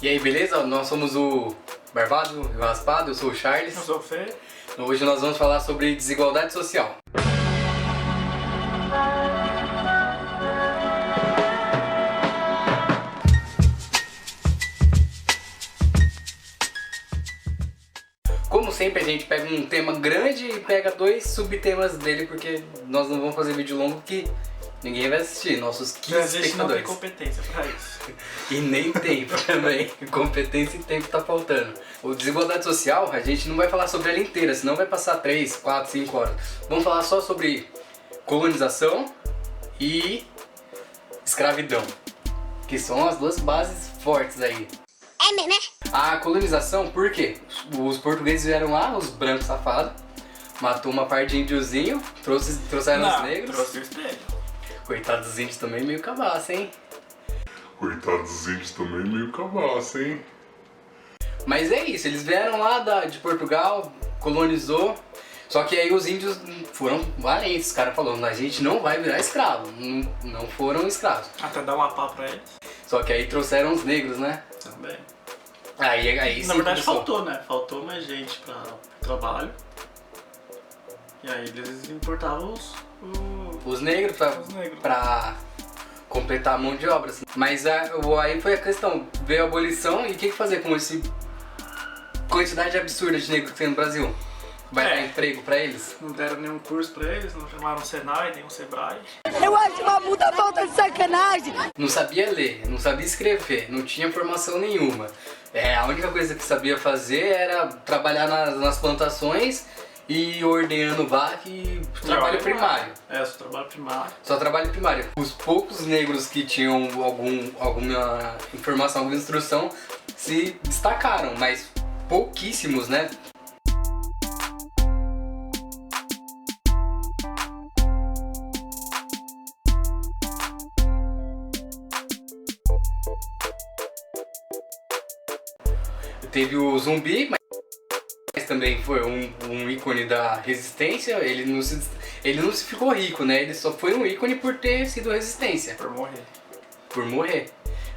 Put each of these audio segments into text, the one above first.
E aí, beleza? Nós somos o Barbado e o Raspado, eu sou o Charles. Eu sou o Fê. Hoje nós vamos falar sobre desigualdade social. Como sempre, a gente pega um tema grande e pega dois subtemas dele, porque nós não vamos fazer vídeo longo que ninguém vai assistir, nossos 15 A gente não tem espectadores. competência pra isso. E nem tempo também. Competência e tempo tá faltando. O desigualdade social, a gente não vai falar sobre ela inteira, senão vai passar 3, 4, 5 horas. Vamos falar só sobre colonização e escravidão, que são as duas bases fortes aí. É mesmo, né? A colonização, por quê? Os portugueses vieram lá, os brancos safados, matou uma parte de índiozinho, trouxeram os negros. Trouxe o espelho. Coitados dos índios também meio cabaço, hein? Coitados dos índios também meio cabaço, hein? Mas é isso, eles vieram lá de Portugal, colonizou, só que aí os índios foram valentes, os caras falaram, a gente não vai virar escravo, não foram escravos. Até dar uma pá pra eles. Só que aí trouxeram os negros, né? Também. Aí sim Na verdade começou. faltou, né? Faltou mais gente pra trabalho. E aí eles importavam Os negros Os negros. pra completar a mão de obra. Assim. Mas aí foi a questão, veio a abolição e o que fazer com esse quantidade absurda de negros que tem no Brasil? Vai dar emprego pra eles? Não deram nenhum curso pra eles, não chamaram o Senai, nem o Sebrae. Eu acho uma puta falta de sacanagem. Não sabia ler, não sabia escrever, não tinha formação nenhuma. A única coisa que sabia fazer era trabalhar nas plantações e ordenhando vaca e trabalho primário. Só trabalho primário. Só trabalho primário. Os poucos negros que tinham alguma informação, alguma instrução se destacaram, mas pouquíssimos, né? Teve o Zumbi, mas também foi um ícone da resistência. Ele não se ficou rico, né? Ele só foi um ícone por ter sido resistência. Por morrer. Por morrer.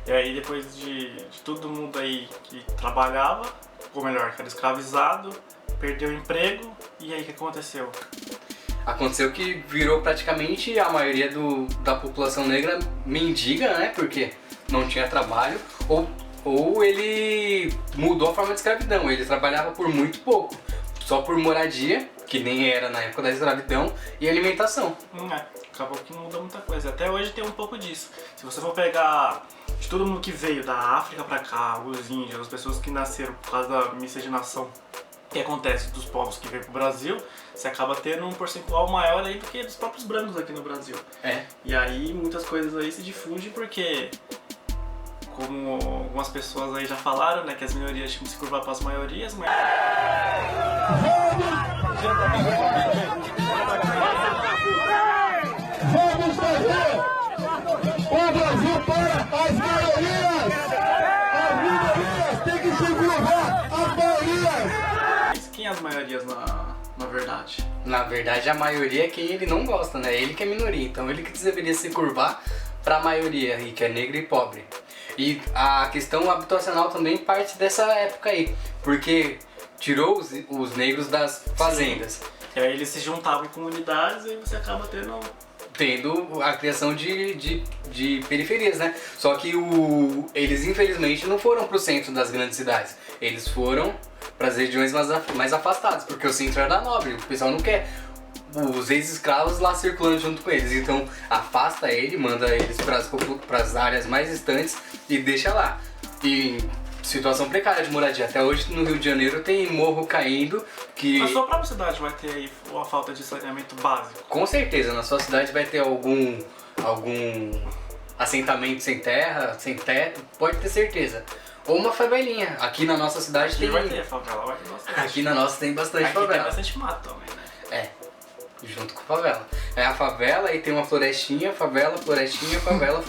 E aí depois de todo mundo aí que trabalhava, ou melhor, que era escravizado, perdeu o emprego, e aí o que aconteceu? Aconteceu que virou praticamente a maioria da população negra mendiga, né? Porque não tinha trabalho, ou ele mudou a forma de escravidão, ele trabalhava por muito pouco, só por moradia, que nem era na época da escravidão, e alimentação. Acabou que não mudou muita coisa. Até hoje tem um pouco disso. Se você for pegar de todo mundo que veio da África pra cá, os índios, as pessoas que nasceram por causa da miscigenação que acontece dos povos que veio pro Brasil, você acaba tendo um percentual maior aí do que dos próprios brancos aqui no Brasil. E aí muitas coisas aí se difundem porque, como algumas pessoas aí já falaram, né, que as minorias tinham que se curvar para as maiorias, mas... Vamos fazer o Brasil para as maiorias! As minorias têm que se curvar às maiorias! Quem é as maiorias na verdade? Na verdade, a maioria é quem ele não gosta, né? Ele que é minoria, então ele que deveria se curvar pra maioria, e que é negro e pobre. E a questão habitacional também parte dessa época aí, porque tirou os negros das fazendas. Sim. E aí eles se juntavam em comunidades e você acaba tendo a criação de periferias, né? Só que eles infelizmente não foram pro centro das grandes cidades, eles foram para as regiões mais afastadas, porque o centro era nobre, o pessoal não quer os ex-escravos lá circulando junto com eles, então afasta ele, manda eles para as áreas mais distantes e deixa lá. E situação precária de moradia, até hoje no Rio de Janeiro tem morro caindo que... A sua própria cidade vai ter aí uma falta de saneamento básico? Com certeza, na sua cidade vai ter algum assentamento sem terra, sem teto, pode ter certeza. Ou uma favelinha. Aqui na nossa cidade aqui tem... vai ter favela, vai ter bastante. Aqui na nossa tem bastante aqui favela. Tem bastante mato também, né? Junto com a favela. É a favela e tem uma florestinha, favela, florestinha, favela,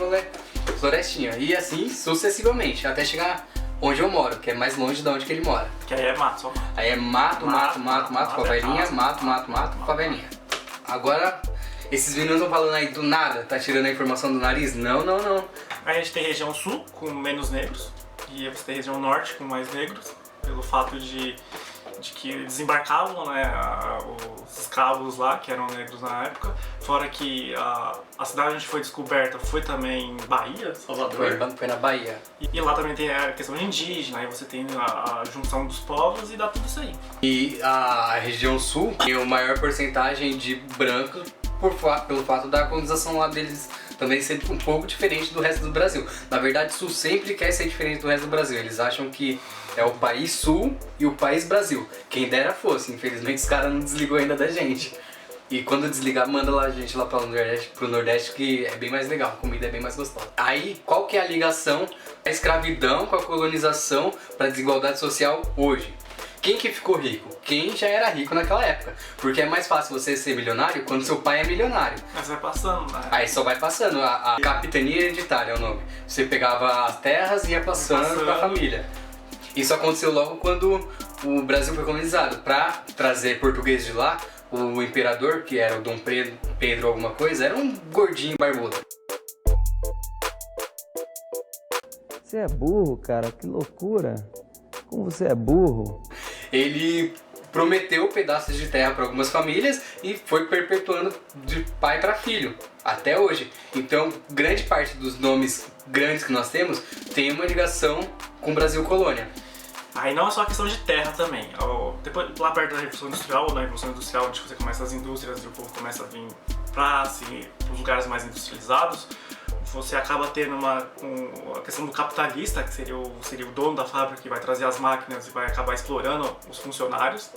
florestinha. E assim sucessivamente, até chegar onde eu moro, que é mais longe de onde que ele mora. Que aí é mato, só mato. Aí é mato, favelinha, mato, favelinha. Agora, esses meninos estão falando aí do nada, tá tirando a informação do nariz? Não. Aí a gente tem região sul, com menos negros, e você tem a região norte com mais negros, pelo fato de que desembarcavam, né, os escravos lá, que eram negros na época. Fora que a cidade onde foi descoberta foi também em Bahia, Salvador. Foi na Bahia. E lá também tem a questão indígena, aí você tem a junção dos povos e dá tudo isso aí. E a região sul tem a maior porcentagem de brancos pelo fato da colonização lá deles também ser um pouco diferente do resto do Brasil. Na verdade, o sul sempre quer ser diferente do resto do Brasil. Eles acham que é o país sul e o país Brasil. Quem dera fosse, infelizmente os caras não desligou ainda da gente. E quando desligar, manda lá a gente lá pro Nordeste, que é bem mais legal, a comida é bem mais gostosa. Aí, qual que é a ligação da escravidão com a colonização para a desigualdade social hoje? Quem que ficou rico? Quem já era rico naquela época. Porque é mais fácil você ser milionário quando seu pai é milionário. Mas vai passando, né? Aí só vai passando, a capitania hereditária é o nome. Você pegava as terras e ia passando pra família. Isso aconteceu logo quando o Brasil foi colonizado. Pra trazer português de lá, o imperador, que era o Dom Pedro alguma coisa, era um gordinho barbudo. Você é burro, cara, que loucura. Como você é burro. Ele prometeu pedaços de terra para algumas famílias e foi perpetuando de pai para filho, até hoje. Então, grande parte dos nomes grandes que nós temos tem uma ligação com o Brasil colônia. Aí não é só questão de terra também. Depois, lá perto da Revolução Industrial, na Revolução Industrial, onde você começa as indústrias e o povo começa a vir para os lugares mais industrializados, você acaba tendo a questão do capitalista, que seria o dono da fábrica, que vai trazer as máquinas e vai acabar explorando os funcionários,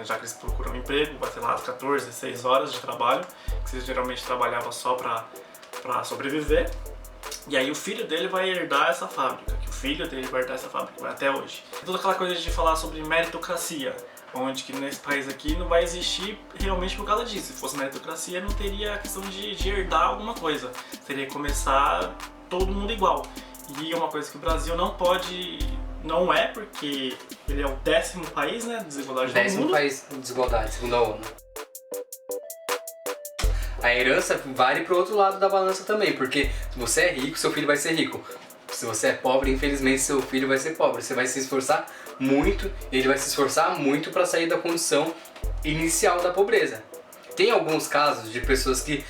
já que eles procuram emprego, vai ter lá as 14, 16 horas de trabalho, que você geralmente trabalhava só para sobreviver. E aí o filho dele vai herdar essa fábrica, vai até hoje. Toda aquela coisa de falar sobre meritocracia, onde que nesse país aqui não vai existir realmente por causa disso. Se fosse meritocracia, não teria a questão de herdar alguma coisa. Teria que começar todo mundo igual. E é uma coisa que o Brasil não pode... Não é, porque ele é o 10º país, né, de desigualdade do mundo. 10º país de desigualdade, segundo a ONU. A herança vale pro outro lado da balança também, porque se você é rico, seu filho vai ser rico. Se você é pobre, infelizmente seu filho vai ser pobre. Você vai se esforçar muito, ele vai se esforçar muito para sair da condição inicial da pobreza. Tem alguns casos de pessoas que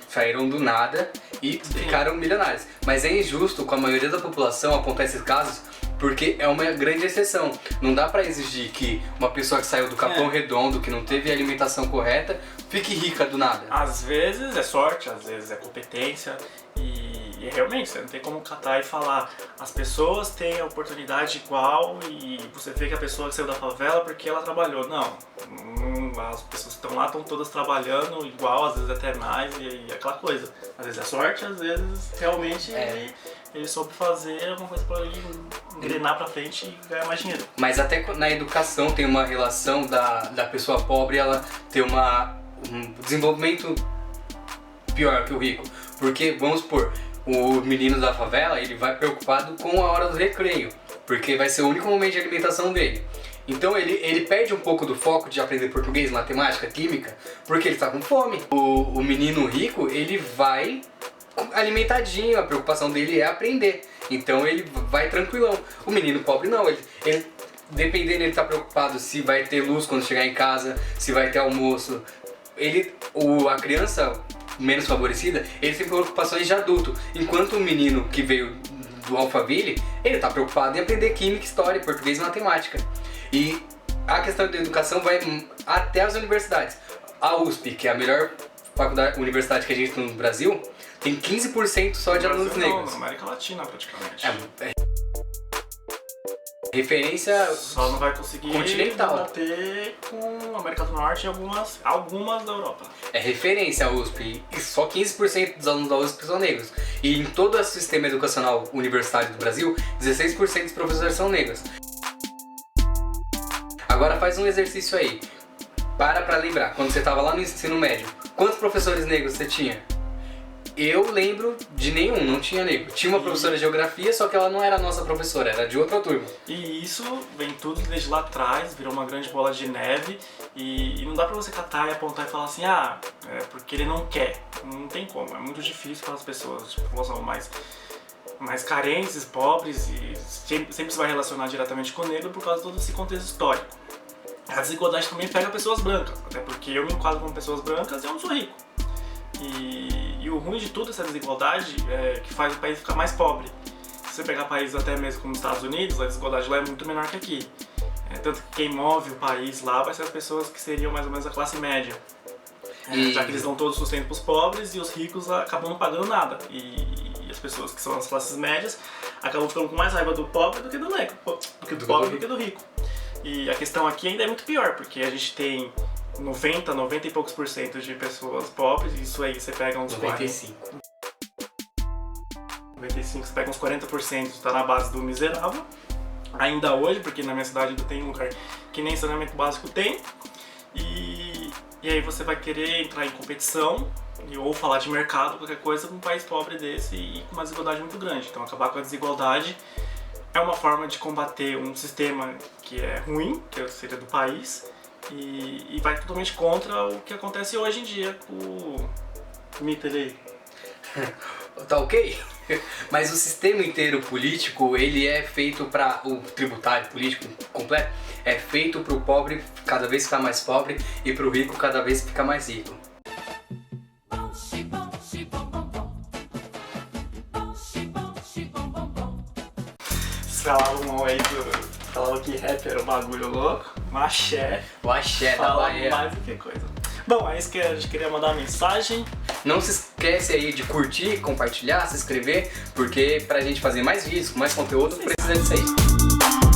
saíram do nada e ficaram milionários. Mas é injusto com a maioria da população apontar esses casos, porque é uma grande exceção. Não dá pra exigir que uma pessoa que saiu do Capão Redondo, que não teve alimentação correta, fique rica do nada. Às vezes é sorte, às vezes é competência e realmente você não tem como catar e falar as pessoas têm a oportunidade igual e você vê que a pessoa que saiu da favela porque ela trabalhou. Não, as pessoas que estão lá estão todas trabalhando igual, às vezes até mais e aquela coisa. Às vezes é sorte, às vezes realmente ele soube fazer alguma coisa pra ele engrenar pra frente e ganhar mais dinheiro. Mas até na educação tem uma relação da pessoa pobre ela ter um desenvolvimento pior que o rico. Porque, vamos supor, o menino da favela ele vai preocupado com a hora do recreio, porque vai ser o único momento de alimentação dele. Então ele perde um pouco do foco de aprender português, matemática, química, porque ele está com fome. O menino rico, ele vai alimentadinho, a preocupação dele é aprender. Então ele vai tranquilão. O menino pobre não, ele dependendo, ele tá preocupado se vai ter luz quando chegar em casa, se vai ter almoço. A criança menos favorecida, ele tem preocupações de adulto. Enquanto o menino que veio do Alphaville, ele tá preocupado em aprender química, história, português e matemática. E a questão da educação vai até as universidades. A USP, que é a melhor universidade que a gente tem no Brasil, tem 15% só de alunos negros. Na América Latina, praticamente. Referência só não vai conseguir continental. bater com a América do Norte e algumas da Europa. É referência a USP e só 15% dos alunos da USP são negros. E em todo o sistema educacional universitário do Brasil, 16% dos professores são negros. Agora faz um exercício aí. Pra lembrar, quando você estava lá no ensino médio, quantos professores negros você tinha? Eu lembro de nenhum, não tinha negro. Tinha uma professora de geografia, só que ela não era nossa professora, era de outra turma. E isso vem tudo desde lá atrás, virou uma grande bola de neve e não dá pra você catar e apontar e falar assim, é porque ele não quer. Não tem como, é muito difícil para as pessoas, tipo, mas mais carentes, pobres, e sempre se vai relacionar diretamente com o negro por causa de todo esse contexto histórico. A desigualdade também pega pessoas brancas, até porque eu me enquadro como pessoas brancas e eu não sou rico. E o ruim de tudo essa desigualdade é que faz o país ficar mais pobre. Se você pegar países até mesmo como os Estados Unidos, a desigualdade lá é muito menor que aqui. Tanto que quem move o país lá vai ser as pessoas que seriam mais ou menos a classe média. Já que eles dão todo o sustento para os pobres e os ricos acabam não pagando nada. E as pessoas que são as classes médias acabam ficando com mais raiva do pobre do que do negro, do pobre do que do rico. E a questão aqui ainda é muito pior, porque a gente tem 90 e poucos % de pessoas pobres, e isso aí você pega uns 95. 95, você pega uns 40%, está na base do miserável. Ainda hoje, porque na minha cidade ainda tem um lugar que nem saneamento básico tem. E aí você vai querer entrar em competição ou falar de mercado, qualquer coisa, com um país pobre desse e com uma desigualdade muito grande. Então acabar com a desigualdade é uma forma de combater um sistema que é ruim, que seria do país, e vai totalmente contra o que acontece hoje em dia com o mito aí. Tá ok? Mas o sistema inteiro político, ele é feito para o tributário político completo, é feito para o pobre cada vez ficar mais pobre e para o rico cada vez ficar mais rico. Falavam que rap era um bagulho louco, o axé Da Bahia. mais do que coisa. Bom, é isso que a gente queria mandar uma mensagem. Não se esquece aí de curtir, compartilhar, se inscrever, porque pra gente fazer mais vídeos, com mais conteúdo, precisa disso aí.